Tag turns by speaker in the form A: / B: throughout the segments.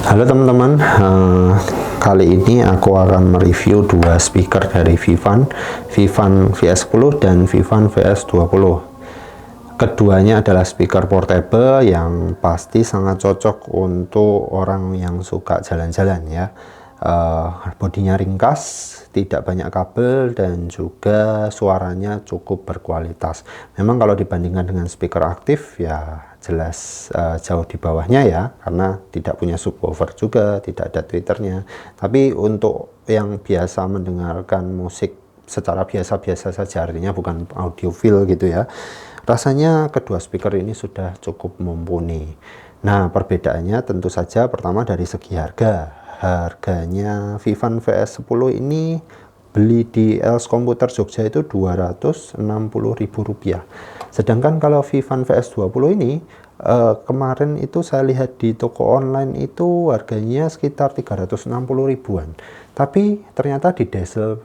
A: Halo teman-teman, kali ini aku akan mereview dua speaker dari Vivan VS10 dan Vivan VS20. Keduanya adalah speaker portable yang pasti sangat cocok untuk orang yang suka jalan-jalan ya. Bodinya ringkas, tidak banyak kabel, dan juga suaranya cukup berkualitas. Memang kalau dibandingkan dengan speaker aktif ya jelas jauh di bawahnya ya, karena tidak punya subwoofer juga, tidak ada tweeternya. Tapi untuk yang biasa mendengarkan musik secara biasa-biasa saja, artinya bukan audiophile gitu ya, rasanya kedua speaker ini sudah cukup mumpuni. Nah, perbedaannya tentu saja pertama dari segi harga. Harganya Vivan VS10 ini beli di Els Komputer Jogja itu Rp260.000. Sedangkan kalau Vivan VS20 ini kemarin itu saya lihat di toko online itu harganya sekitar 360 ribuan. Tapi ternyata di Desel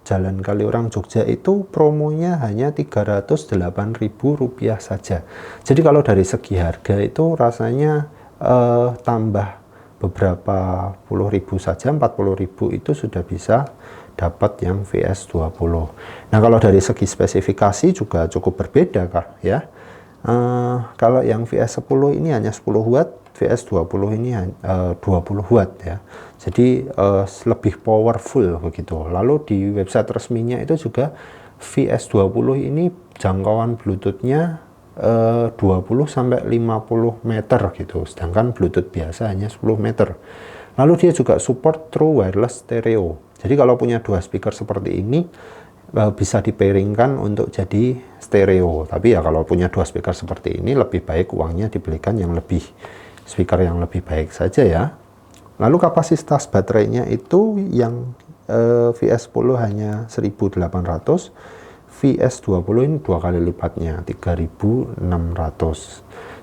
A: Jalan Kaliurang Jogja itu promonya hanya Rp308.000 saja. Jadi kalau dari segi harga itu rasanya tambah beberapa puluh ribu saja, 40.000 itu sudah bisa dapat yang VS20. Nah, kalau dari segi spesifikasi juga cukup berbeda kak ya. Kalau yang VS10 ini hanya 10 watt, VS20 ini 20 watt ya. Jadi lebih powerful begitu. Lalu di website resminya itu juga VS20 ini jangkauan Bluetooth-nya 20 sampai 50 meter gitu, sedangkan Bluetooth biasa hanya 10 meter. Lalu dia juga support true wireless stereo. Jadi kalau punya dua speaker seperti ini bisa dipairingkan untuk jadi stereo. Tapi ya kalau punya dua speaker seperti ini lebih baik uangnya dibelikan yang lebih speaker yang lebih baik saja ya. Lalu kapasitas baterainya itu yang VS10 hanya 1800, VS20 ini dua kali lipatnya 3600.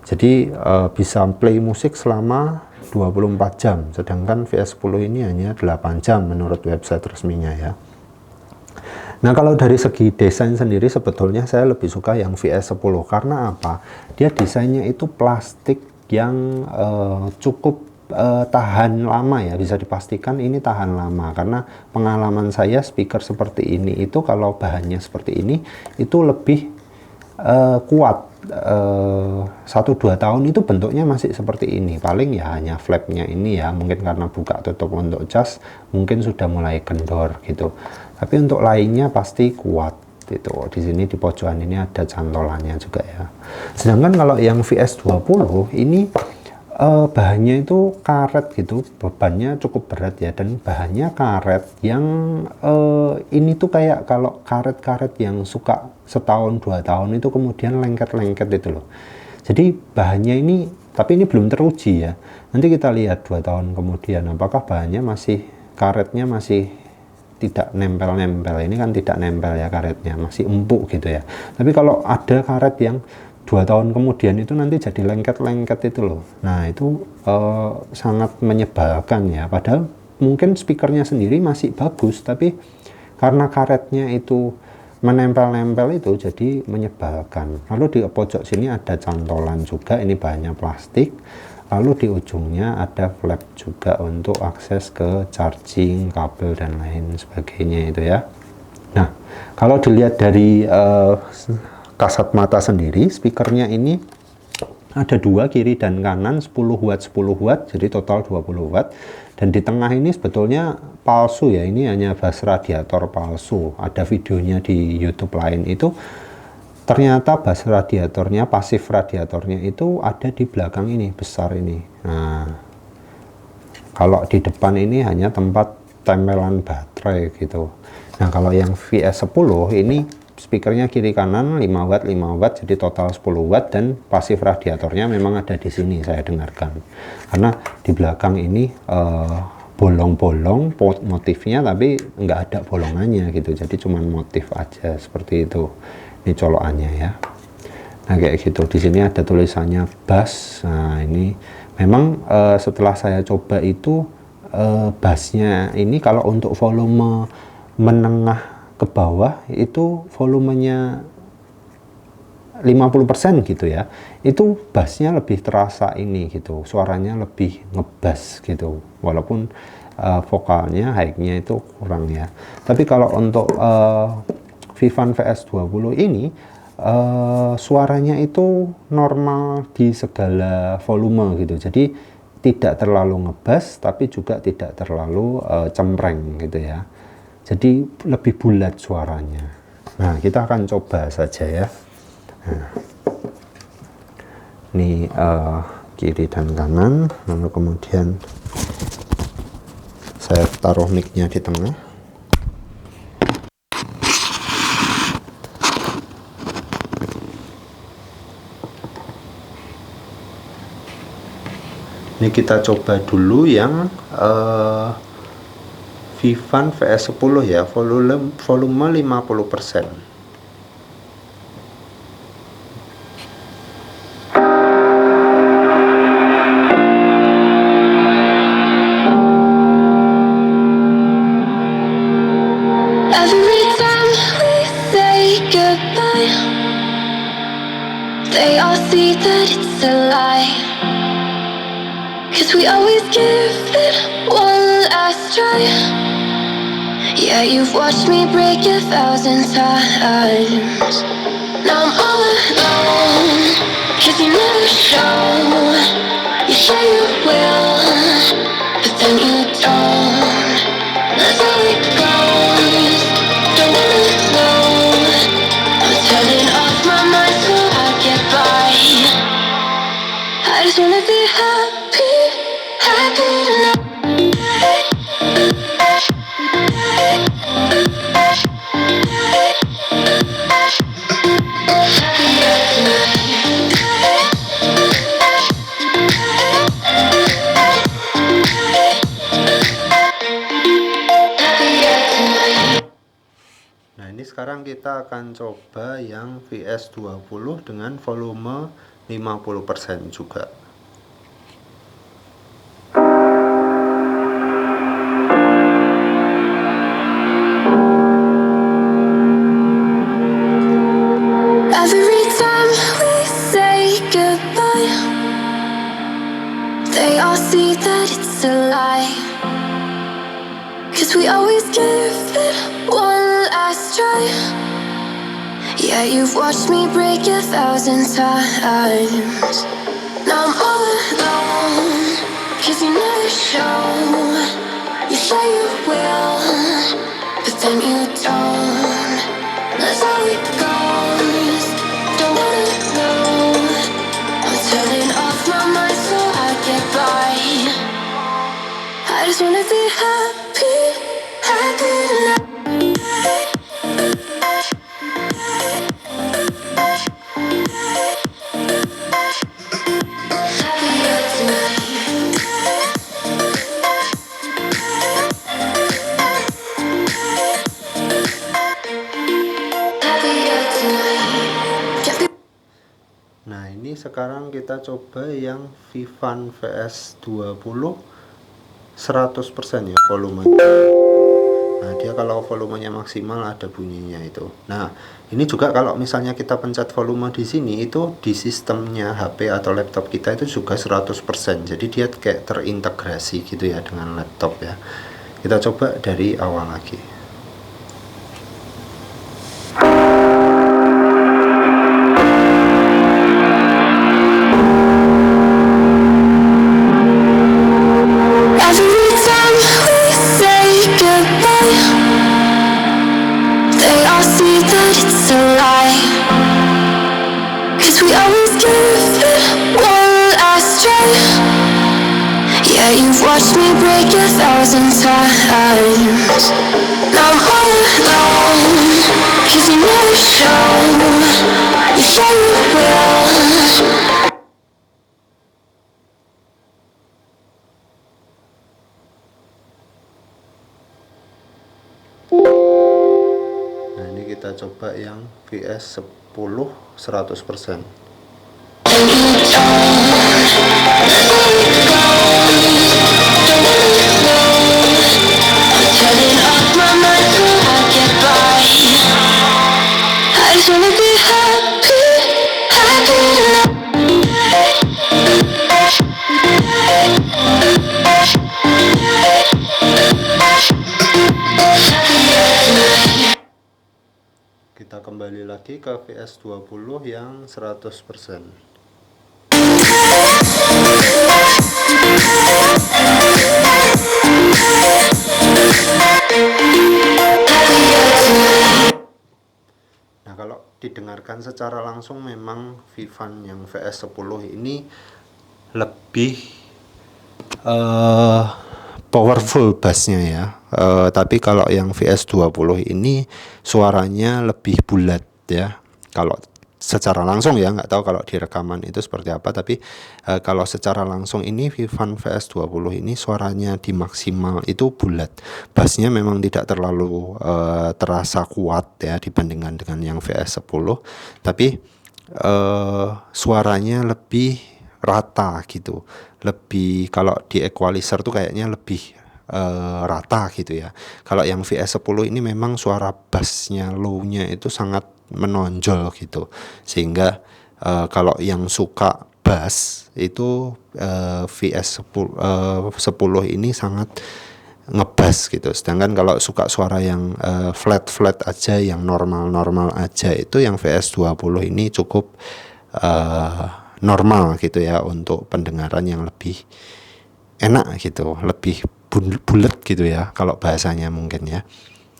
A: Jadi bisa play musik selama 24 jam, sedangkan VS10 ini hanya 8 jam menurut website resminya ya. Nah, kalau dari segi desain sendiri sebetulnya saya lebih suka yang VS10 karena apa? Dia desainnya itu plastik yang cukup tahan lama ya, bisa dipastikan ini tahan lama karena pengalaman saya speaker seperti ini itu kalau bahannya seperti ini itu lebih kuat. 1-2 tahun itu bentuknya masih seperti ini, paling ya hanya flapnya ini ya, mungkin karena buka tutup untuk cas mungkin sudah mulai kendor gitu, tapi untuk lainnya pasti kuat itu. Di sini di pojokan ini ada cantolannya juga ya. Sedangkan kalau yang VS20 ini bahannya itu karet gitu, bebannya cukup berat ya, dan bahannya karet yang ini tuh kayak kalau karet-karet yang suka setahun 2 tahun itu kemudian lengket-lengket itu loh. Jadi bahannya ini, tapi ini belum teruji ya, nanti kita lihat 2 tahun kemudian apakah bahannya masih, karetnya masih tidak nempel-nempel. Ini kan tidak nempel ya karetnya, masih empuk gitu ya. Tapi kalau ada karet yang 2 tahun kemudian itu nanti jadi lengket-lengket itu loh. Nah itu sangat menyebalkan ya, padahal mungkin speakernya sendiri masih bagus, tapi karena karetnya itu menempel-nempel itu jadi menyebalkan. Lalu di pojok sini ada cantolan juga, ini bahannya plastik. Lalu di ujungnya ada flap juga untuk akses ke charging, kabel dan lain sebagainya itu ya. Nah, kalau dilihat dari kasat mata sendiri, speakernya ini ada dua, kiri dan kanan, 10 watt 10 watt, jadi total 20 watt. Dan di tengah ini sebetulnya palsu ya, ini hanya bass radiator palsu. Ada videonya di YouTube lain itu, ternyata bass radiatornya, pasif radiatornya itu ada di belakang ini, besar ini. Nah, kalau di depan ini hanya tempat tempelan baterai gitu. Nah, kalau yang VS10 ini speakernya kiri kanan 5 watt 5 watt, jadi total 10 watt, dan pasif radiatornya memang ada di sini saya dengarkan. Karena di belakang ini bolong-bolong motifnya, tapi nggak ada bolongannya gitu, jadi cuman motif aja seperti itu. Ini colokannya ya. Nah kayak gitu. Di sini ada tulisannya bass. Nah ini memang setelah saya coba itu bassnya ini kalau untuk volume menengah ke bawah itu volumenya 50% gitu ya, itu bassnya lebih terasa ini gitu, suaranya lebih ngebass gitu, walaupun vokalnya high-nya itu kurang ya. Tapi kalau untuk Vivan VS20 ini suaranya itu normal di segala volume gitu, jadi tidak terlalu ngebass tapi juga tidak terlalu cempreng gitu ya, jadi lebih bulat suaranya. Nah, kita akan coba saja ya. Nah, ini kiri dan kanan, lalu kemudian saya taruh mic-nya di tengah. Ini kita coba dulu yang Vivan VS10 ya, volume 50%.
B: They all see that it's a lie, 'cause we always give it one last try. Yeah, you've watched me break 1,000 times. Now I'm all alone, 'cause you never show. You say you will, but then you don't. That's how it goes. Don't wanna know. I'm turning off my mind so I get by. I just wanna be happy, happy tonight.
A: Nah, ini sekarang kita akan coba yang VS20 dengan volume 50% juga.
B: Every time we say goodbye, they all see that it's a lie, 'cause we always give it one last try. Yeah, you've watched me break 1,000 times. Now I'm all alone, 'cause you never show. You say you will, but then you don't. That's how it goes. Don't wanna know. I'm turning off my mind so I get by. I just wanna be happy, happy tonight. Happier tonight. Happier tonight.
A: Nah, ini sekarang kita coba yang Vivan VS20 100% ya volume. Nah, dia kalau volumenya maksimal ada bunyinya itu. Nah, ini juga kalau misalnya kita pencet volume di sini, itu di sistemnya HP atau laptop kita itu juga 100%. Jadi dia kayak terintegrasi gitu ya dengan laptop ya. Kita coba dari awal lagi.
B: Every time we say goodbye, they all see that it's a lie, 'cause we always give it one last try. Yeah, you've watched me break 1,000 times. Now I'm all alone, 'cause you never show. You say you will.
A: Nah, ini kita coba yang VS10 100%.
B: Turning off my mind so I get by. I just wanna be happy,
A: kembali lagi ke VS20 yang 100%. Nah, kalau didengarkan secara langsung memang Vivan yang VS10 ini lebih powerful bassnya ya. Tapi kalau yang VS20 ini suaranya lebih bulat ya. Kalau secara langsung ya, nggak tahu kalau di rekaman itu seperti apa, tapi kalau secara langsung ini Vivan VS20 ini suaranya di maksimal itu bulat. Bassnya memang tidak terlalu terasa kuat ya dibandingkan dengan yang VS10, tapi suaranya lebih rata gitu, lebih, kalau di equalizer tuh kayaknya lebih rata gitu ya. Kalau yang VS10 ini memang suara bassnya low-nya itu sangat menonjol gitu, sehingga kalau yang suka bass itu VS10 ini sangat ngebass gitu. Sedangkan kalau suka suara yang flat aja, yang normal aja, itu yang VS20 ini cukup normal gitu ya, untuk pendengaran yang lebih enak gitu, lebih bulat gitu ya kalau bahasanya mungkin ya.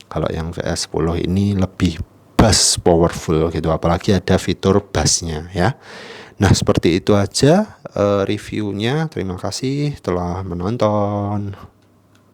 A: Kalau yang VS10 ini lebih bass powerful gitu, apalagi ada fitur bassnya ya. Nah, seperti itu aja reviewnya. Terima kasih telah menonton.